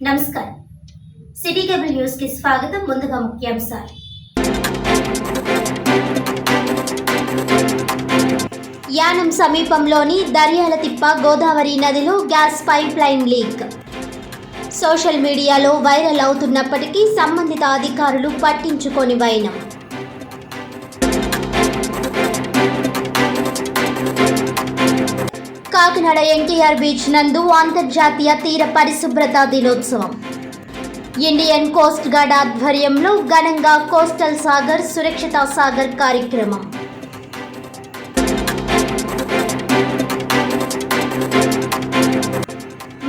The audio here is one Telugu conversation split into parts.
నమస్కారం. సిటీ కేబుల్ న్యూస్ కి స్వాగతం. ముందుగా ముఖ్యాంశాలు. యానం సమీపంలోని దర్యాలతిప్ప గోదావరి నదిలో gas pipe line leak. Social మీడియాలో వైరల్ అవుతున్నప్పటికీ సంబంధిత అధికారులు పట్టించుకోని వైనం. కాకినాడ ఎన్టీఆర్ బీచ్ నందు అంతర్జాతీయ తీర పరిశుభ్రత దినోత్సవం. ఇండియన్ కోస్ట్ గార్డ్ ఆధ్వర్యంలో ఘనంగా కోస్టల్ సాగర్ సురక్షిత సాగర్ కార్యక్రమం.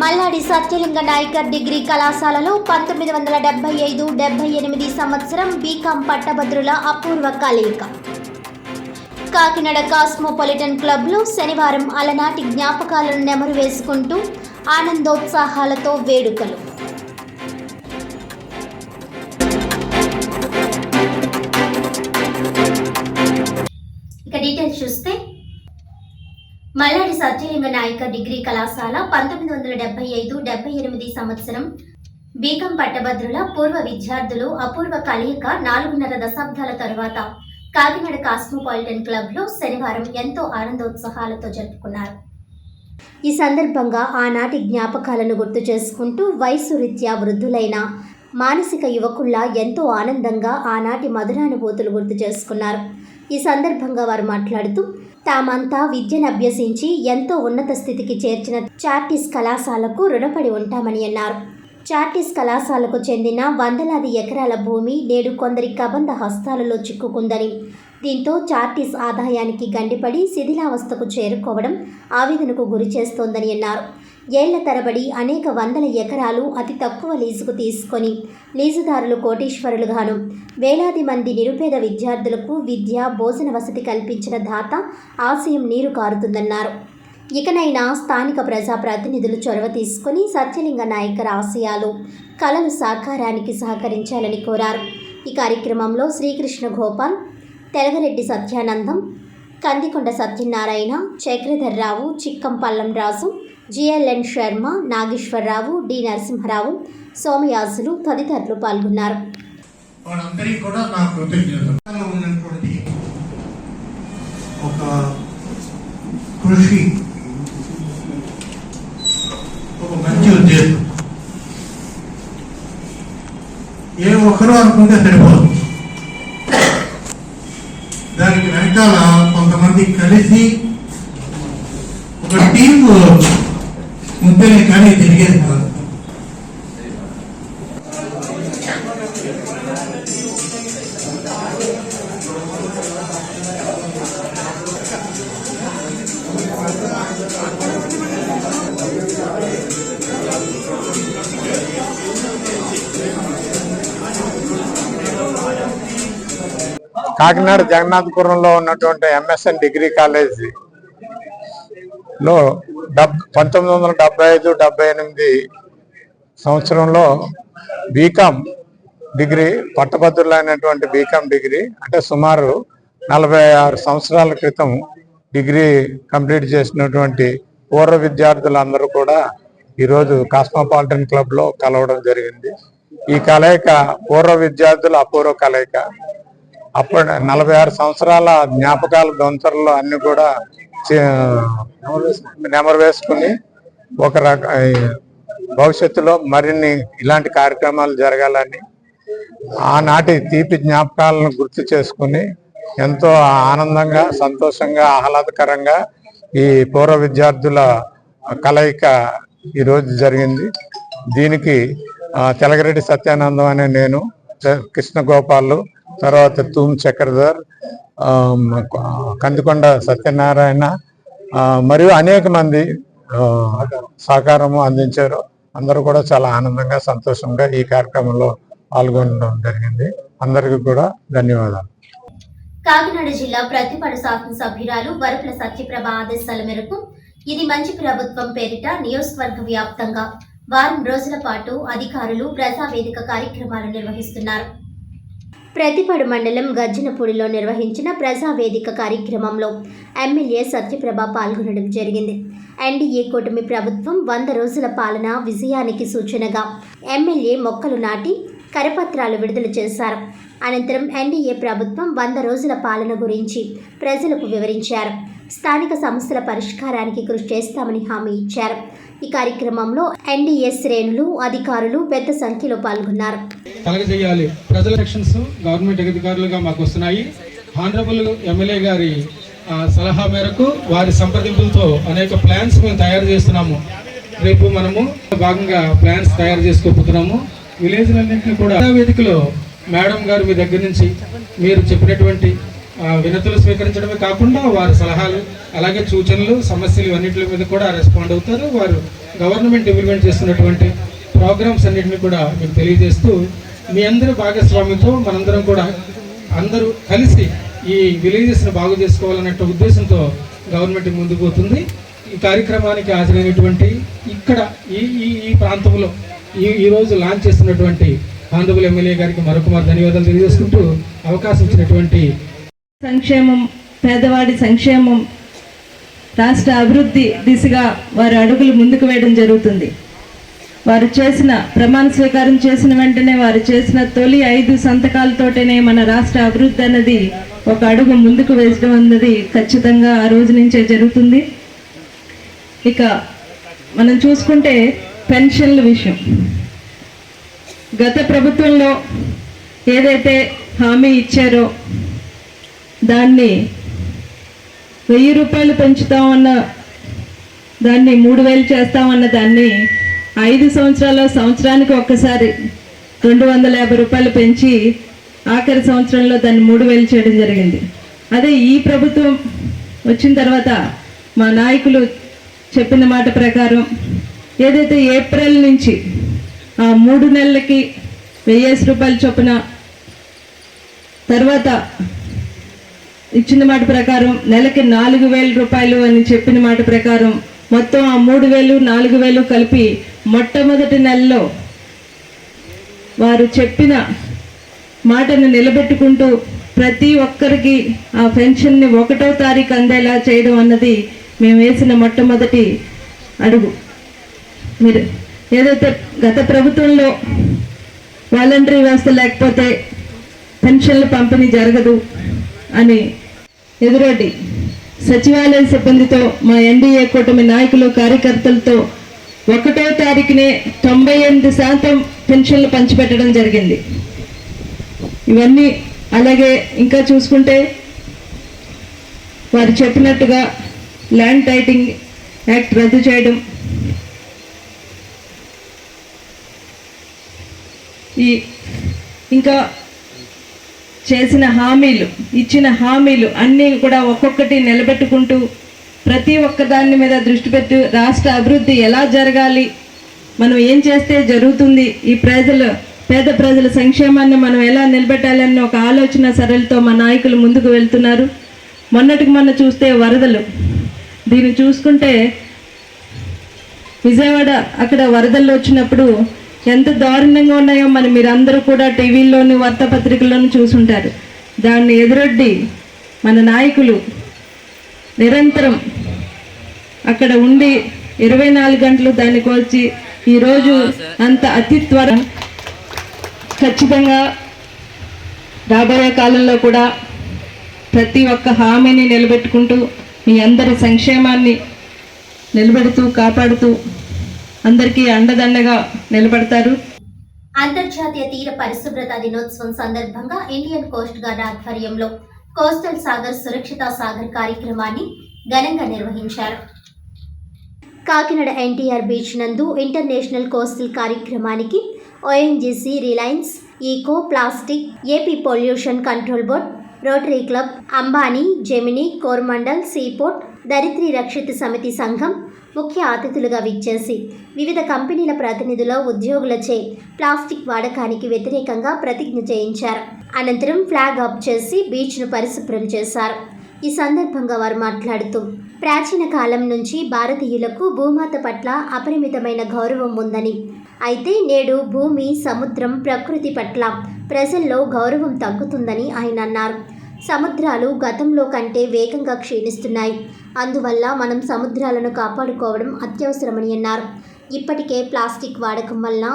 మల్లాడి సత్యలింగ నాయకర్ డిగ్రీ కళాశాలలో 1975-78 సంవత్సరం బీకాం పట్టభద్రుల అపూర్వ కలయిక. కాకినాడ కాస్మోపాలిటన్ క్లబ్లో శనివారం అలనాటి జ్ఞాపకాలను నెమరు వేసుకుంటూ ఆనందోత్సాహాలతో వేడుకలు. ఇక డీటెయిల్స్ చూస్తే, మల్లాడి సత్యలింగ నాయకర్ డిగ్రీ కళాశాల 1975-78 సంవత్సరం బీకాం పట్టభద్రుల పూర్వ విద్యార్థులు అపూర్వ కలయిక 4.5 దశాబ్దాల తరువాత కాకినాడ కాస్మోపాలిటన్ క్లబ్లో శనివారం ఎంతో ఆనందోత్సాహాలతో జరుపుకున్నారు. ఈ సందర్భంగా ఆనాటి జ్ఞాపకాలను గుర్తు చేసుకుంటూ వయసు రీత్యా వృద్ధులైన మానసిక యువకుల్లా ఎంతో ఆనందంగా ఆనాటి మధురానుభూతులు గుర్తు చేసుకున్నారు. ఈ సందర్భంగా వారు మాట్లాడుతూ, తామంతా విద్యను అభ్యసించి ఎంతో ఉన్నత స్థితికి చేర్చిన చార్టీస్ కళాశాలకు రుణపడి ఉంటామని అన్నారు. చార్టీస్ కళాశాలకు చెందిన వందలాది ఎకరాల భూమి నేడు కొందరి కబంధ హస్తాలలో చిక్కుకుందని, దీంతో చార్టీస్ ఆదాయానికి గండిపడి శిథిలావస్థకు చేరుకోవడం ఆవేదనకు గురి చేస్తోందని అన్నారు. ఏళ్ల తరబడి అనేక వందల ఎకరాలు అతి తక్కువ లీజుకు తీసుకొని లీజుదారులు కోటీశ్వరులుగాను, వేలాది మంది నిరుపేద విద్యార్థులకు విద్య భోజన వసతి కల్పించిన దాత ఆశయం నీరు కారుతుందన్నారు. ఇకనైనా స్థానిక ప్రజాప్రతినిధులు చొరవ తీసుకుని సత్యలింగ నాయకర్ ఆశయాలు కళలు సాకారానికి సహకరించాలని కోరారు. ఈ కార్యక్రమంలో శ్రీకృష్ణ గోపాల్, తెలగరెడ్డి సత్యానందం, కందికొండ సత్యనారాయణ, చక్రధర్రావు, చిక్కంపల్లం రాజు, జిఎల్ఎన్ శర్మ, నాగేశ్వరరావు, డి నరసింహరావు, సోమయాజులు తదితరులు పాల్గొన్నారు. కృషి ఒక మంచి ఉద్దేశం. ఏ ఒక్కరూ అనుకుంటే సరిపోదు, దానికి వెనకాల కొంతమంది కలిసి ఒక టీం ఉంటేనే కానీ తిరిగేది కాదు. కాకినాడ జగన్నాథపురంలో ఉన్నటువంటి ఎంఎస్ఎన్ డిగ్రీ కాలేజీలో 1975-78 సంవత్సరంలో బీకాం డిగ్రీ పట్టభద్రులైనటువంటి బీకాం డిగ్రీ అంటే సుమారు 46 సంవత్సరాల క్రితం డిగ్రీ కంప్లీట్ చేసినటువంటి పూర్వ విద్యార్థులందరూ కూడా ఈరోజు కాస్మోపాలిటన్ క్లబ్లో కలవడం జరిగింది. ఈ కలయిక పూర్వ విద్యార్థుల అపూర్వ కలయిక. అప్పుడు 46 సంవత్సరాల జ్ఞాపకాల దొంతరలు అన్ని కూడా నెమరు వేసుకుని ఒక భవిష్యత్తులో మరిన్ని ఇలాంటి కార్యక్రమాలు జరగాలని, ఆనాటి తీపి జ్ఞాపకాలను గుర్తు చేసుకుని ఎంతో ఆనందంగా, సంతోషంగా, ఆహ్లాదకరంగా ఈ పూర్వ విద్యార్థుల కలయిక ఈరోజు జరిగింది. దీనికి తెలగరెడ్డి సత్యానందం అనే నేను, కృష్ణ గోపాల్, తర్వాత తూమ్ చక్రధర్, కందికొండ సత్యనారాయణ మరియు అనేక మంది సహకారము అందించారు. అందరూ కూడా చాలా ఆనందంగా, సంతోషంగా ఈ కార్యక్రమంలో పాల్గొనడం జరిగింది. అందరికీ కూడా ధన్యవాదాలు. కాకినాడ జిల్లా ప్రతిపాడు శాసనసభ్యురాలు వరపుల సత్యప్రభ ఆదేశాల మేరకు ఇది మంచి ప్రభుత్వం పేరిట నియోజకవర్గ వ్యాప్తంగా వారం రోజుల పాటు అధికారులు ప్రజావేదిక కార్యక్రమాలు నిర్వహిస్తున్నారు. ప్రతిపాడు మండలం గజ్జనపూడిలో నిర్వహించిన ప్రజావేదిక కార్యక్రమంలో ఎమ్మెల్యే సత్యప్రభ పాల్గొనడం జరిగింది. ఎన్డీఏ కూటమి ప్రభుత్వం 100 రోజుల పాలన విజయానికి సూచనగా ఎమ్మెల్యే మొక్కలు నాటి కరపత్రాలు విడుదల చేశారు. అనంతరం ఎన్డీఏ ప్రభుత్వం 100 రోజుల పాలన గురించి ప్రజలకు వివరించారు. స్థానిక సమస్యల పరిష్కారానికి కృషి చేస్తామని హామీ ఇచ్చారు. ఈ కార్యక్రమంలో ఎన్డీఏ శ్రేణులు, అధికారులు పెద్ద సంఖ్యలో పాల్గొన్నారు. కలగజేయాలి. ప్రజల ఎలక్షన్స్ గవర్నమెంట్ అధికారులుగా మాకు వస్తున్నాయి. హానరబుల్ ఎమ్మెల్యే గారి సలహా మేరకు వారి సంప్రదింపులతో అనేక ప్లాన్స్ మేము తయారు చేస్తున్నాము. రేపు మనము భాగంగా ప్లాన్స్ తయారు చేసుకోబోతున్నాము. విలేజ్లన్నింటినీ కూడా వేదికలో మేడం గారు మీ దగ్గర నుంచి మీరు చెప్పినటువంటి వినతులు స్వీకరించడమే కాకుండా వారి సలహాలు, అలాగే సూచనలు, సమస్యలు అన్నింటి మీద కూడా రెస్పాండ్ అవుతారు. వారు గవర్నమెంట్ ఇంప్లిమెంట్ చేస్తున్నటువంటి ప్రోగ్రామ్స్ అన్నింటినీ కూడా మీకు తెలియజేస్తూ మీ అందరి భాగస్వామ్యంతో మనందరం కూడా అందరూ కలిసి ఈ విలేజెస్ని బాగు చేసుకోవాలనే ఉద్దేశంతో గవర్నమెంట్ ముందుకు పోతుంది. ఈ కార్యక్రమానికి హాజరైనటువంటి ఇక్కడ ఈ ప్రాంతంలో ఈరోజు లాంచ్ చేస్తున్నటువంటి ఆనరబుల్ ఎమ్మెల్యే గారికి మరొకమారు ధన్యవాదాలు తెలియజేసుకుంటూ అవకాశం ఇచ్చినటువంటి సంక్షేమం, పేదవాడి సంక్షేమం, రాష్ట్ర అభివృద్ధి దిశగా వారి అడుగులు ముందుకు వేయడం జరుగుతుంది. వారు చేసిన ప్రమాణ స్వీకారం చేసిన వెంటనే వారు చేసిన తొలి 5 సంతకాలతోటనే మన రాష్ట్ర అభివృద్ధి అన్నది ఒక అడుగు ముందుకు వేయడం అన్నది ఖచ్చితంగా ఆ రోజు నుంచే జరుగుతుంది. ఇక మనం చూసుకుంటే పెన్షన్ల విషయం, గత ప్రభుత్వంలో ఏదైతే హామీ ఇచ్చారో దాన్ని 1000 రూపాయలు పెంచుతామన్న దాన్ని 3000 చేస్తామన్న దాన్ని 5 సంవత్సరానికి ఒక్కసారి 250 రూపాయలు పెంచి ఆఖరి సంవత్సరంలో దాన్ని 3000 చేయడం జరిగింది. అదే ఈ ప్రభుత్వం వచ్చిన తర్వాత మా నాయకులు చెప్పిన మాట ప్రకారం ఏదైతే ఏప్రిల్ నుంచి 3 నెలలకి 1000 రూపాయలు చొప్పున, తర్వాత ఇచ్చిన మాట ప్రకారం నెలకి 4000 రూపాయలు అని చెప్పిన మాట ప్రకారం మొత్తం 3000, 4000 కలిపి మొట్టమొదటి నెలలో వారు చెప్పిన మాటను నిలబెట్టుకుంటూ ప్రతి ఒక్కరికి ఆ పెన్షన్ని 1వ తారీఖు అందేలా చేయడం అన్నది మేము వేసిన మొట్టమొదటి అడుగు. మీరు ఏదైతే గత ప్రభుత్వంలో వాలంటరీ వ్యవస్థ లేకపోతే పెన్షన్ల పంపిణీ జరగదు అని ఎదురొడ్డి సచివాలయ సిబ్బందితో మా ఎన్డీఏ కూటమి నాయకులు, కార్యకర్తలతో 1వ తారీఖునే 98% పెన్షన్లు పంచిపెట్టడం జరిగింది. ఇవన్నీ అలాగే ఇంకా చూసుకుంటే వారు చెప్పినట్టుగా ల్యాండ్ టైటింగ్ యాక్ట్ రద్దు చేయడం, ఇంకా చేసిన హామీలు, ఇచ్చిన హామీలు అన్నీ కూడా ఒక్కొక్కటి నిలబెట్టుకుంటూ ప్రతి ఒక్కదాని మీద దృష్టి పెట్టి రాష్ట్ర అభివృద్ధి ఎలా జరగాలి, మనం ఏం చేస్తే జరుగుతుంది, ఈ పేద ప్రజల సంక్షేమాన్ని మనం ఎలా నిలబెట్టాలన్న ఒక ఆలోచన సరళితో మా నాయకులు ముందుకు వెళ్తున్నారు. మొన్నటికి మొన్న చూస్తే వరదలు, దీన్ని చూసుకుంటే విజయవాడ అక్కడ వరదలు వచ్చినప్పుడు ఎంత దారుణంగా ఉన్నాయో మీరందరూ కూడా టీవీల్లోని వార్తాపత్రికల్లోనూ చూసుంటారు. దాన్ని ఎదురొడ్డి మన నాయకులు నిరంతరం అక్కడ ఉండి 24 గంటలు దాన్ని కోల్చి ఈరోజు అంత అతి త్వర ఖచ్చితంగా రాబోయే కాలంలో కూడా ప్రతి ఒక్క హామీని నిలబెట్టుకుంటూ మీ అందరి సంక్షేమాన్ని నిలబెడుతూ కాపాడుతూ అందరికీ అండదండగా నిలబడతారు. అంతర్జాతీయ తీర పరిశుభ్రత దినోత్సవం సందర్భంగా ఇండియన్ కోస్ట్ గార్డ్ ఆధ్వర్యంలో కోస్టల్ సాగర్ సురక్షిత సాగర్ కార్యక్రమాన్ని ఘనంగా నిర్వహించారు. కాకినాడ ఎన్టీఆర్ బీచ్ నందు ఇంటర్నేషనల్ కోస్టల్ కార్యక్రమానికి ONGC, Reliance, eco, plastic, AP pollution control board, Rotary club, Ambani, Gemini, Coromandel, seaport, దరిత్రి రక్షిత సమితి సంఘం ముఖ్య అతిథులుగా విచ్చేసి వివిధ కంపెనీల ప్రతినిధుల, ఉద్యోగులచే ప్లాస్టిక్ వాడకానికి వ్యతిరేకంగా ప్రతిజ్ఞ చేయించారు. అనంతరం ఫ్లాగ్ ఆఫ్ చేసి బీచ్ను పరిశుభ్రం చేశారు. ఈ సందర్భంగా వారు మాట్లాడుతూ ప్రాచీన కాలం నుంచి భారతీయులకు భూమాత పట్ల అపరిమితమైన గౌరవం ఉందని, అయితే నేడు భూమి, సముద్రం, ప్రకృతి పట్ల ప్రజల్లో గౌరవం తగ్గుతుందని ఆయన అన్నారు. సముద్రాలు గతంలో కంటే వేగంగా క్షీణిస్తున్నాయి. అందువల్ల మనం సముద్రాలను కాపాడుకోవడం అత్యవసరమని అన్నారు. ఇప్పటికే ప్లాస్టిక్ వాడకం వల్ల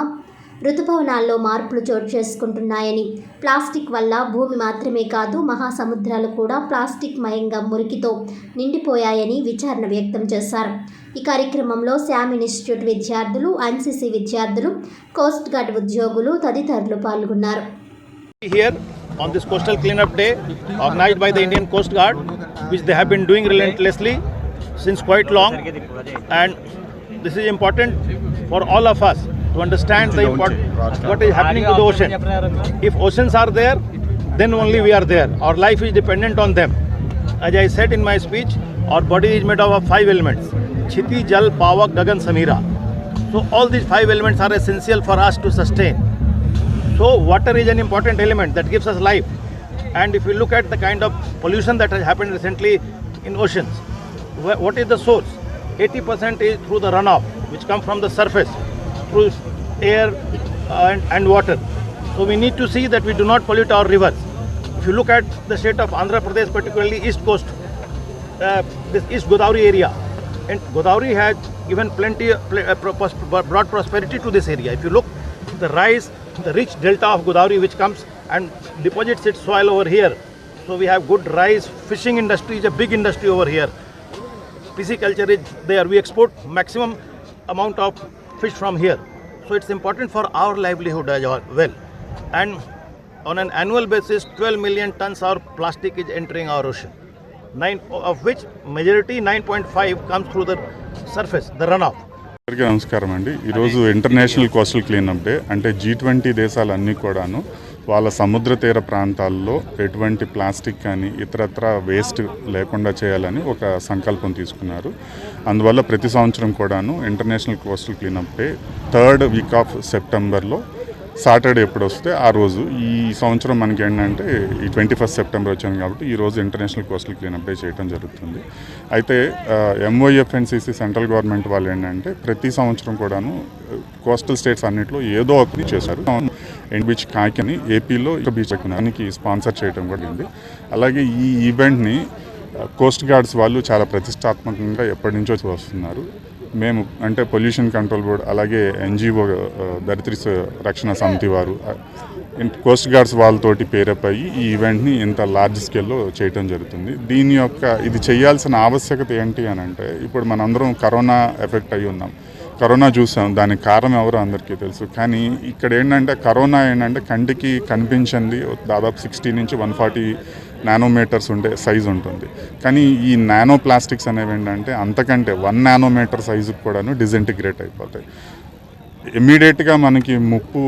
ఋతుపవనాల్లో మార్పులు చోటు చేసుకుంటున్నాయని, ప్లాస్టిక్ వల్ల భూమి మాత్రమే కాదు మహాసముద్రాలు కూడా ప్లాస్టిక్ మయంగా మురికితో నిండిపోయాయని విచారణ వ్యక్తం చేశారు. ఈ కార్యక్రమంలో శ్యామ్ ఇన్స్టిట్యూట్ విద్యార్థులు, ఎన్సీసీ విద్యార్థులు, కోస్ట్ గార్డ్ ఉద్యోగులు తదితరులు పాల్గొన్నారు. Here on this coastal cleanup day organized by the Indian Coast Guard, which they have been doing relentlessly since quite long, and this is important for all of us to understand what is happening to the ocean. If oceans are there, then only we are there. Our life is dependent on them. As I said in my speech, our body is made up of 5 elements: Chiti, Jal, Pavak, Gagan, Samira. So all these 5 elements are essential for us to sustain. So water is an important element that gives us life. And if we look at the kind of pollution that has happened recently in oceans, what is the source? 80% is through the runoff, which come from the surface, through air and water. So we need to see that we do not pollute our rivers. If you look at the state of Andhra Pradesh, particularly East Coast, this East Godavari area, and Godavari has given brought prosperity to this area. If you look, the rich delta of Godavari which comes and deposits its soil over here. So we have good rice, fishing industry is a big industry over here. Pisciculture is there. We export maximum amount of fish from here. So it's important for our livelihood as well. And on an annual basis, 12 million tons of plastic is entering our ocean. 9 of which majority 9.5 comes through the surface, the runoff. అందరికీ నమస్కారం అండి. ఈరోజు ఇంటర్నేషనల్ కోస్టల్ క్లీనప్ డే. అంటే G20 దేశాలన్నీ కూడాను వాళ్ళ సముద్ర తీర ప్రాంతాల్లో ఎటువంటి ప్లాస్టిక్ కానీ ఇతరత్ర వేస్ట్ లేకుండా చేయాలని ఒక సంకల్పం తీసుకున్నారు. అందువల్ల ప్రతి సంవత్సరం కూడాను international coastal cleanup day 3rd week off సెప్టెంబర్లో సాటర్డే ఎప్పుడు వస్తే ఆ రోజు. ఈ సంవత్సరం మనకి ఏంటంటే ఈ 21 సెప్టెంబర్ వచ్చింది కాబట్టి ఈరోజు ఇంటర్నేషనల్ కోస్టల్ క్లీనప్ డే చేయడం జరుగుతుంది. అయితే MOFNCC సెంట్రల్ గవర్నమెంట్ వాళ్ళు ఏంటంటే ప్రతి సంవత్సరం కూడాను కోస్టల్ స్టేట్స్ అన్నింటిలో ఏదో ఒకటి చేశారు. ఎండ్ బీచ్ కాకిని ఏపీలో ఇక బీచ్ దానికి స్పాన్సర్ చేయడం కూడా ఉంది. అలాగే ఈ ఈవెంట్ని కోస్ట్ గార్డ్స్ వాళ్ళు చాలా ప్రతిష్టాత్మకంగా ఎప్పటి నుంచో వస్తున్నారు. మేము అంటే పొల్యూషన్ కంట్రోల్ బోర్డ్, అలాగే NGO దరిద్ర రక్షణ సమితి వారు, కోస్ట్ గార్డ్స్ వాళ్ళతోటి పేరప్ అయ్యి ఈ ఈవెంట్ని ఇంత లార్జ్ స్కేల్లో చేయటం జరుగుతుంది. దీని యొక్క ఇది చేయాల్సిన ఆవశ్యకత ఏంటి అని అంటే, ఇప్పుడు మనందరం కరోనా ఎఫెక్ట్ అయ్యి ఉన్నాం. కరోనా చూసాం, దానికి కారణం ఎవరో అందరికీ తెలుసు. కానీ ఇక్కడ ఏంటంటే కరోనా ఏంటంటే కంటికి కనిపించింది దాదాపు 60 నుంచి 140 నానోమీటర్స్ ఉండే సైజు ఉంటుంది. కానీ ఈ నానో ప్లాస్టిక్స్ అనేవి ఏంటంటే అంతకంటే 1 నానోమీటర్ సైజుకి కూడాను డిజింటిగ్రేట్ అయిపోతాయి. ఇమ్మీడియట్గా మనకి ముప్పు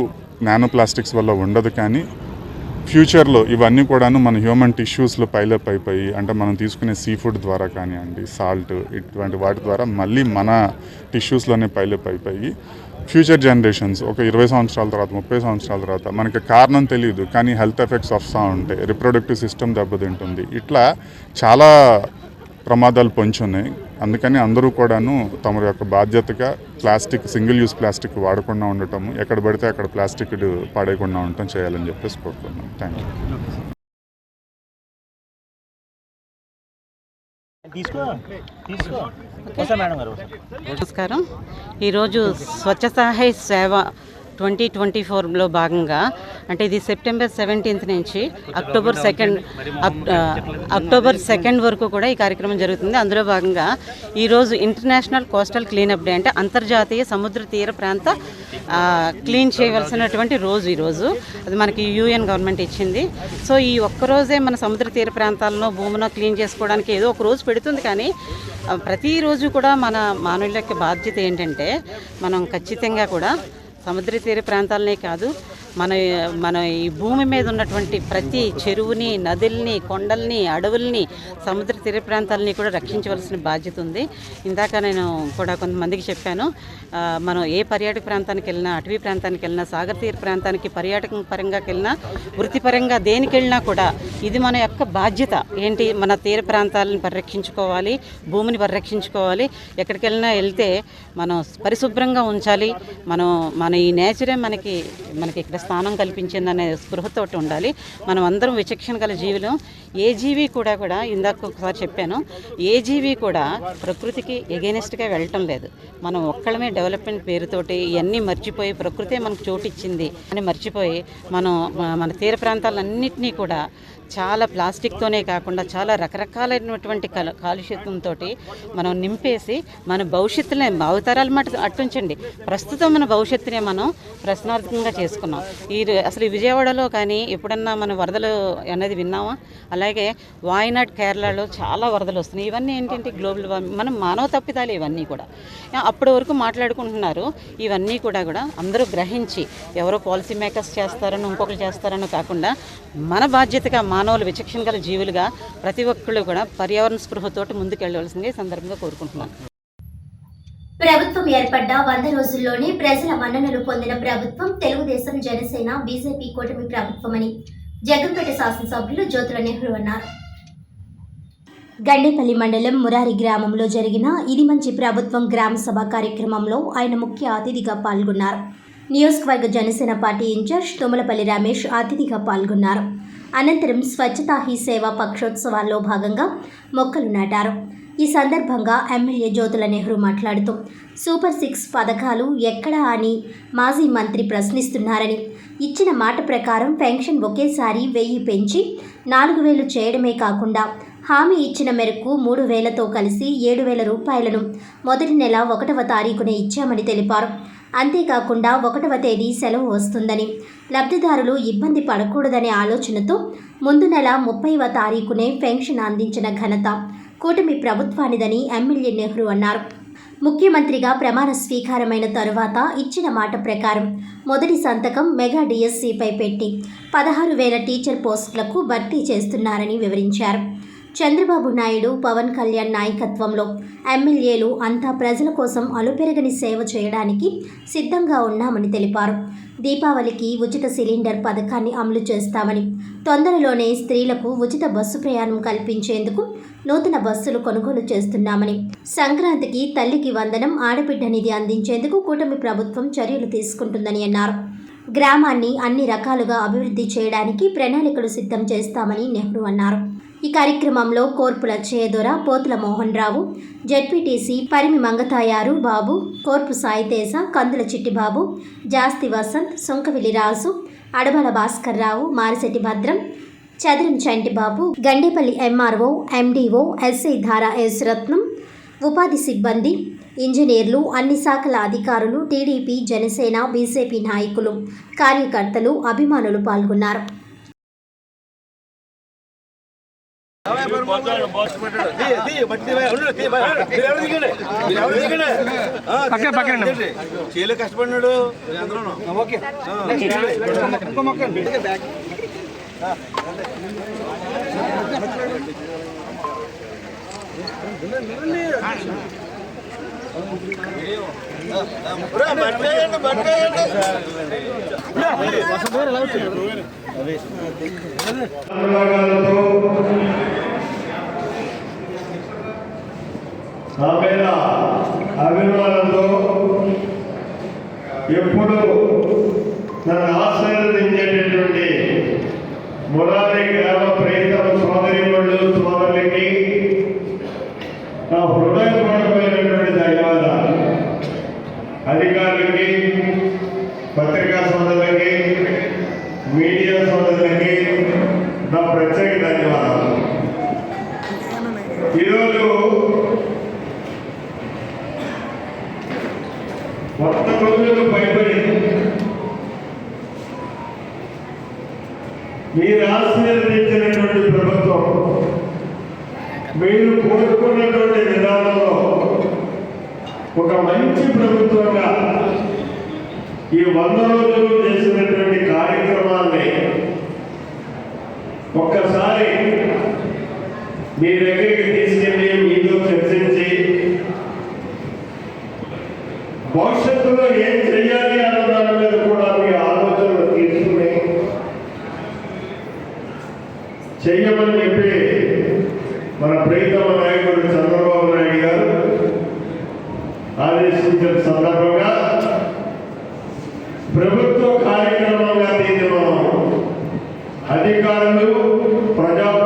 నానో ప్లాస్టిక్స్ వల్ల ఉండదు, కానీ ఫ్యూచర్లో ఇవన్నీ కూడాను మన హ్యూమన్ టిష్యూస్లో పైలప్ అయిపోయి, అంటే మనం తీసుకునే సీ ఫుడ్ ద్వారా కానివ్వండి, సాల్ట్ ఇటువంటి వాటి ద్వారా మళ్ళీ మన టిష్యూస్లోనే పైలప్ అయిపోయి ఫ్యూచర్ జనరేషన్స్ ఒక 20 సంవత్సరాల తర్వాత 30 సంవత్సరాల తర్వాత మనకి కారణం తెలియదు, కానీ హెల్త్ ఎఫెక్ట్స్ వస్తూ ఉంటాయి, రిప్రొడక్టివ్ సిస్టమ్ దెబ్బతింటుంది. ఇట్లా చాలా ప్రమాదాలు పొంచి ఉన్నాయి. అందుకని అందరూ కూడాను తమ యొక్క బాధ్యతగా ప్లాస్టిక్, సింగిల్ యూస్ ప్లాస్టిక్ వాడకుండా ఉండటం, ఎక్కడ పడితే అక్కడ ప్లాస్టిక్ పడేయకుండా ఉండటం చేయాలని చెప్పేసి కోరుతున్నాం. Thank you. నమస్కారం. ఈరోజు స్వచ్ఛతా హై సేవ 2024లో భాగంగా, అంటే ఇది సెప్టెంబర్ 17 నుంచి అక్టోబర్ 2 వరకు కూడా ఈ కార్యక్రమం జరుగుతుంది. అందులో భాగంగా ఈరోజు ఇంటర్నేషనల్ కోస్టల్ క్లీనప్ డే, అంటే అంతర్జాతీయ సముద్ర తీర ప్రాంత క్లీన్ చేయవలసినటువంటి రోజు ఈరోజు. అది మనకి UN గవర్నమెంట్ ఇచ్చింది. సో ఈ ఒక్కరోజే మన సముద్ర తీర ప్రాంతాలను, భూమిని క్లీన్ చేసుకోవడానికి ఏదో ఒక రోజు పెడుతుంది. కానీ ప్రతిరోజు కూడా మన మానవుల యొక్క బాధ్యత ఏంటంటే, మనం ఖచ్చితంగా కూడా సముద్ర తీర ప్రాంతాలనే కాదు, మన ఈ భూమి మీద ఉన్నటువంటి ప్రతి చెరువుని, నదుల్ని, కొండల్ని, అడవుల్ని, సముద్ర తీర ప్రాంతాలని కూడా రక్షించవలసిన బాధ్యత ఉంది. ఇందాక నేను కూడా కొంతమందికి చెప్పాను, మనం ఏ పర్యాటక ప్రాంతానికి వెళ్ళినా, అటవీ ప్రాంతానికి వెళ్ళినా, సాగర్ తీర ప్రాంతానికి పర్యాటక పరంగా వెళ్ళినా, వృత్తిపరంగా దేనికి వెళ్ళినా కూడా ఇది మన యొక్క బాధ్యత. ఏంటి, మన తీర ప్రాంతాలను పరిరక్షించుకోవాలి, భూమిని పరిరక్షించుకోవాలి. ఎక్కడికి వెళ్తే మనం పరిశుభ్రంగా ఉంచాలి. మన ఈ నేచరే మనకి ఇక్కడ స్థానం కల్పించిందనే స్పృహతోటి ఉండాలి. మనం అందరం విచక్షణ గల జీవులు. ఏ జీవి కూడా ఇందాక ఒకసారి చెప్పాను, ఏ జీవి కూడా ప్రకృతికి ఎగెనిస్ట్గా వెళ్ళటం లేదు. మనం ఒక్కళ్ళమే డెవలప్మెంట్ పేరుతోటి ఇవన్నీ మర్చిపోయి ప్రకృతే మనకు చోటిచ్చింది అని మర్చిపోయి మనం మన తీర ప్రాంతాలన్నింటినీ కూడా చాలా ప్లాస్టిక్తోనే కాకుండా చాలా రకరకాలైనటువంటి కాలుష్యంతో మనం నింపేసి మన భవిష్యత్తునే అవతారాల మాట అట్టుంచండి, ప్రస్తుతం మన భవిష్యత్తునే మనం ప్రశ్నార్థకంగా చేసుకున్నాం. అసలు విజయవాడలో కానీ ఎప్పుడన్నా మన వరదలు అనేది విన్నామా? అలాగే వాయనాడ్ కేరళలో చాలా వరదలు వస్తున్నాయి. ఇవన్నీ ఏంటంటే గ్లోబల్ వార్మింగ్, మనం మానవ తప్పిదాలు ఇవన్నీ కూడా. అప్పటి వరకు మాట్లాడుకుంటున్నారు. ఇవన్నీ కూడా అందరూ గ్రహించి ఎవరో పాలసీ మేకర్స్ చేస్తారని ఇంకొకరు చేస్తారని కాకుండా మన బాధ్యతగా మానవులు విచక్షణ గల జీవులుగా ప్రతి ఒక్కళ్ళు కూడా పర్యావరణ స్పృహతోటి ముందుకెళ్ళవలసింది ఈ సందర్భంగా కోరుకుంటున్నాను. ప్రభుత్వం ఏర్పడ్డ 100 రోజుల్లోనే ప్రజల మన్ననలు పొందిన ప్రభుత్వం తెలుగుదేశం, జనసేన, బీజేపీ కూటమి ప్రభుత్వమని జగ్గంపేట శాసనసభ్యులు జ్యోతుల నెహ్రూ అన్నారు. గండేపల్లి మండలం మురారి గ్రామంలో జరిగిన ఇది మంచి ప్రభుత్వం గ్రామ సభ కార్యక్రమంలో ఆయన ముఖ్య అతిథిగా పాల్గొన్నారు. నియోజకవర్గ జనసేన పార్టీ ఇన్ఛార్జ్ తుమ్మలపల్లి రమేష్ అతిథిగా పాల్గొన్నారు. అనంతరం స్వచ్ఛతా హీ సేవా పక్షోత్సవాల్లో భాగంగా మొక్కలు నాటారు. ఈ సందర్భంగా ఎమ్మెల్యే జ్యోతుల నెహ్రూ మాట్లాడుతూ సూపర్ 6 పథకాలు ఎక్కడా అని మాజీ మంత్రి ప్రశ్నిస్తున్నారని, ఇచ్చిన మాట ప్రకారం పెన్షన్ ఒకేసారి 1000 పెంచి 4000 చేయడమే కాకుండా హామీ ఇచ్చిన మేరకు 3000తో కలిసి 7000 రూపాయలను మొదటి నెల 1వ తారీఖునే ఇచ్చామని తెలిపారు. అంతేకాకుండా 1వ తేదీ సెలవు వస్తుందని, లబ్ధిదారులు ఇబ్బంది పడకూడదనే ఆలోచనతో ముందు నెల 30వ తారీఖునే పెన్షన్ అందించిన ఘనత కూటమి ప్రభుత్వానిదని ఎమ్మెల్యే నెహ్రూ అన్నారు. ముఖ్యమంత్రిగా ప్రమాణ స్వీకారమైన తరువాత ఇచ్చిన మాట ప్రకారం మొదటి సంతకం మెగా డిఎస్సిపై పెట్టి 16,000 టీచర్ పోస్టులకు భర్తీ చేస్తున్నారని వివరించారు. చంద్రబాబు నాయుడు, పవన్ కళ్యాణ్ నాయకత్వంలో ఎమ్మెల్యేలు అంతా ప్రజల కోసం అలుపెరగని సేవ చేయడానికి సిద్ధంగా ఉన్నామని తెలిపారు. దీపావళికి ఉచిత సిలిండర్ పథకాన్ని అమలు చేస్తామని, తొందరలోనే స్త్రీలకు ఉచిత బస్సు ప్రయాణం కల్పించేందుకు నూతన బస్సులు కొనుగోలు చేస్తున్నామని, సంక్రాంతికి తల్లికి వందనం, ఆడబిడ్డ నిధి అందించేందుకు కూటమి ప్రభుత్వం చర్యలు తీసుకుంటుందని అన్నారు. గ్రామాన్ని అన్ని రకాలుగా అభివృద్ధి చేయడానికి ప్రణాళికలు సిద్ధం చేస్తామని నెహ్రూ అన్నారు. ఈ కార్యక్రమంలో Korpula Cheyadora, Pothula Mohan Rao, ZPTC Parimi Mangatayaru Babu, Korpu Saiteja, Kandula Chittibabu, Jasti Vasanth, Sunkavili Raju, Adabala Bhaskar Rao, Marisetti Bhadram, Chadaram Chantibabu, Gandepalli MRO, MDO, SI Dhara S Ratnam, ఉపాధి సిబ్బంది, ఇంజనీర్లు, అన్ని శాఖల అధికారులు, టీడీపీ, జనసేన, బీజేపీ నాయకులు, కార్యకర్తలు, అభిమానులు పాల్గొన్నారు. కష్టపడినాడు ఆమెల అభిమానంతో ఎప్పుడు నన్ను ఆశీర్వదించేటటువంటి మురారి గ్రామ ప్రేతం సోదరిమణులు సోదరులకి నా హృదయపూర్వకమైనటువంటి ధన్యవాదాలు. అధికారులకి, పత్రికా సోదరులకి, మీడియా సోదరులకి నా ప్రత్యేక ధన్యవాదాలు. ఈరోజు 100 రోజులు పైబడి మీరు ఆశీర్వదించినటువంటి ప్రభుత్వం, మీరు కోరుకున్నటువంటి విధానంలో ఒక మంచి ప్రభుత్వంగా ఈ 100 రోజులు చేసినటువంటి కార్యక్రమాన్ని ఒక్కసారి మీ దగ్గరికి తీసుకెళ్ళి మీతో చర్చించి భవిష్యత్తులో ఏం చెయ్యాలి అన్న దాని మీద కూడా మీ ఆలోచనలు తీసుకుని చెయ్యమని చెప్పి మన ప్రీతమ నాయకుడు చంద్రబాబు నాయుడు గారు ఆదేశించిన సందర్భంగా ప్రభుత్వ కార్యక్రమంగా అధికారులు, ప్రజా